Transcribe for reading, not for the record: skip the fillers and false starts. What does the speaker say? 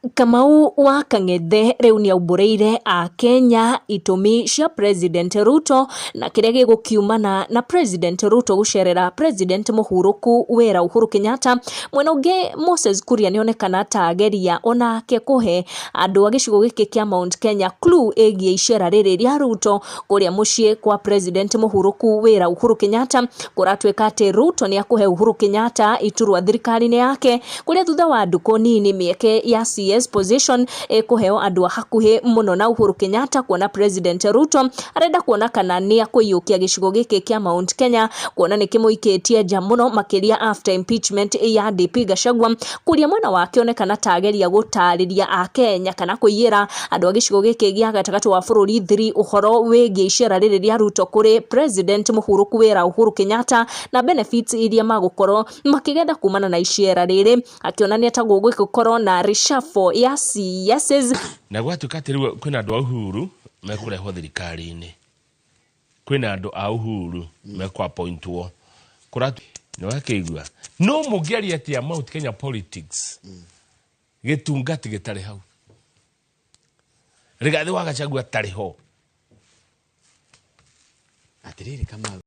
Kamau wa Kang'ethe riu ni aumbũrĩire a Kenya itũmi cia President Ruto na kĩrĩa gĩgũkiumana na President Ruto gũcerera President mũhurũku wĩra Uhuru Kenyatta. Mwena ũngĩ Moses Kuria nĩonekana ta ageria onake kũhe andũ a gĩcigo gĩkĩ kĩa Mount Kenya clue ĩgiĩ icera rĩrĩ rĩa Ruto kũrĩa mũciĩ kwa President mũhurũku wĩra Uhuru Kenyatta. Kũratuĩka atĩ Ruto nĩ akũhe Uhuru Kenyatta iturwa thirikari-inĩ yake, kũrĩa thutha wa ndukũ nini mĩeke ya CS position kuheo andũ a hakuhĩ mũno na Uhuru Kenyatta, kuona President Ruto arenda kuona kana nĩ akũiyũkia gĩcigo gĩkĩ kĩa Mount Kenya, kuona nĩ kĩmũikĩtie nja mũno makĩria after impeachment ya DP Gachagua. Kuria mwena wake onekana ta ageria gũtarĩria a Kenya kana kũiyĩra andũ a gĩcigo gĩkĩ gĩa gatagatĩ wa bũrũri thiri ũhoro wĩgiĩ icera rĩrĩ rĩa Ruto kũrĩ President mũhurũku wĩra Uhuru Kenyatta na benefits iria magũkorwo makĩgetha kumana na icera rĩrĩ, akĩonania ta gũgũkorwo na reshuffle ya CSs. Na gwatuĩka atĩ rĩu kwĩna andũ a Uhuru mekũrehwo thirikari-inĩ, kwĩna andũ a Uhuru mekũ-appointwo nĩ wakĩigua. No mũngĩaria atĩa Mount Kenya politics gĩtungati gĩtarĩ hau, Rigathi wa Gachagua atarĩ ho. Atiriri kama